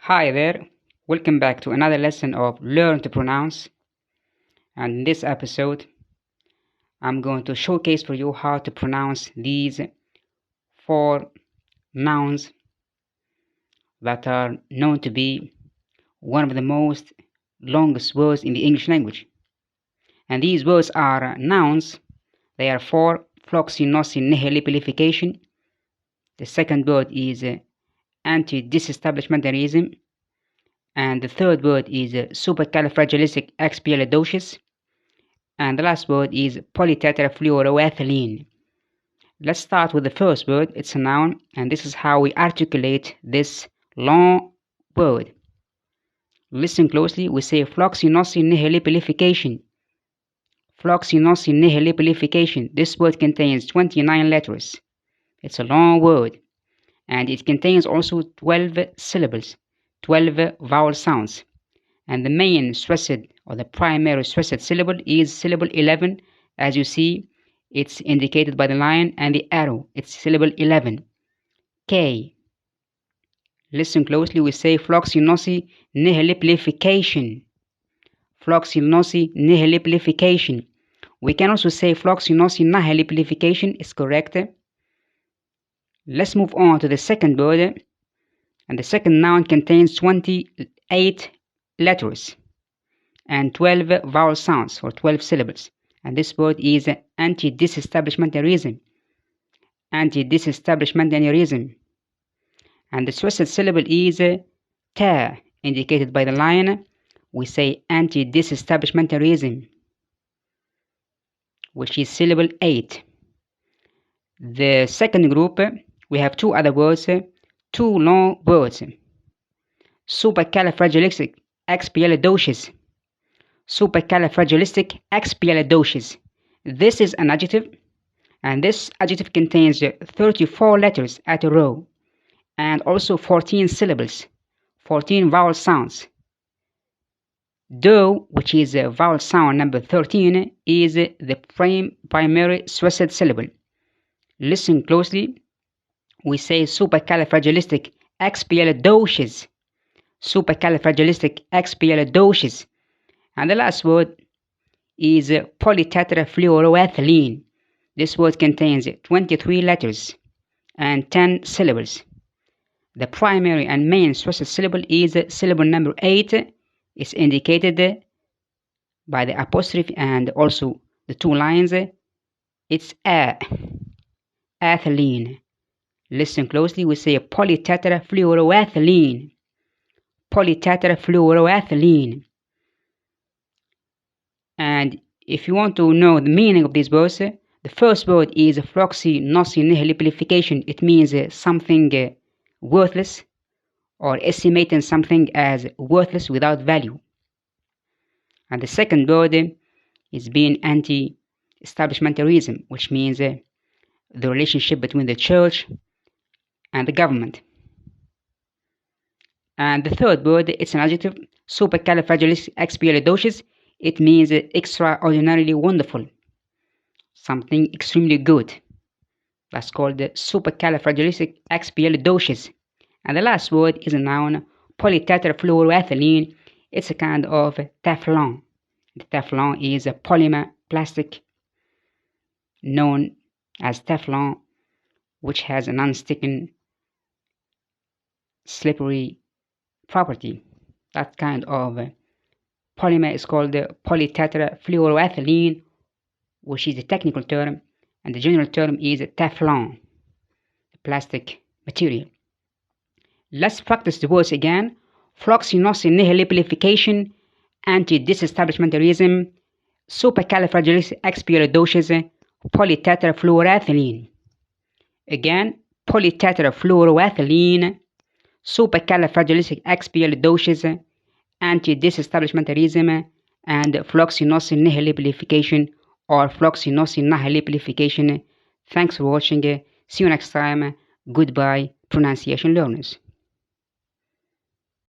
Hi there, welcome back to another lesson of Learn to Pronounce. And in this episode, I'm going to showcase for you how to pronounce these 4 nouns that are known to be one of the most longest words in the English language. And these words are nouns. They are for flux, nihilipilification. The second word is antidisestablishmentarianism. And the third word is supercalifragilisticexpialidocious. And the last word is polytetrafluoroethylene. Let's start with the first word. It's a noun, and this is how we articulate this long word. Listen closely. We say fluxinocnihilipilification. Fluxinocnihilipilification. This word contains 29 letters. It's a long word, and it contains also 12 syllables, 12 vowel sounds. And the main stressed or the primary stressed syllable is syllable 11. As you see, it's indicated by the line and the arrow. It's syllable 11. K. Listen closely. We say fluxinocnihilipilification. Fluxinocnihilipilification. We can also say fluxinocnihilipilification is correct. Let's move on to the second word. And the second noun contains 28 letters and 12 vowel sounds or 12 syllables. And this word is antidisestablishmentarianism. Antidisestablishmentarianism. And the stressed syllable is ta, indicated by the line. We say antidisestablishmentarianism, which is syllable 8. The second group, we have 2 other words, 2 long words. Supercalifragilisticexpialidocious. Supercalifragilisticexpialidocious. This is an adjective, and this adjective contains 34 letters at a row, and also 14 syllables, 14 vowel sounds. Do, which is vowel sound number 13, is the primary stressed syllable. Listen closely. We say supercalifragilisticexpialidocious. Supercalifragilisticexpialidocious. And the last word is polytetrafluoroethylene. This word contains 23 letters and 10 syllables. The primary and main stressed syllable is syllable number 8. It's indicated by the apostrophe and also the 2 lines. It's ethylene. Listen closely. We say polytetrafluoroethylene. Polytetrafluoroethylene. And if you want to know the meaning of these words, the first word is fluxinocnihilipilification. It means something worthless, or estimating something as worthless without value. And the second word is being anti-establishmentarianism, which means the relationship between the church and the government. And the third word, it's an adjective, supercalifragilisticexpialidocious. It means extraordinarily wonderful, something extremely good. That's called supercalifragilisticexpialidocious. And the last word is a noun, polytetrafluoroethylene. It's a kind of Teflon. The Teflon is a polymer plastic known as Teflon, which has a non-sticking, slippery property. That kind of polymer is called polytetrafluoroethylene, which is the technical term, and the general term is Teflon, the plastic material. Let's practice the words again. Fluxinocnihilipilification, antidisestablishmentarianism, supercalifragilisticexpialidocious, polytetrafluoroethylene. Again, polytetrafluoroethylene, supercalifragilisticexpialidocious, antidisestablishmentarianism, and fluxinocnihilipilification or fluxinocnihilipilification. Thanks for watching. See you next time. Goodbye, pronunciation learners.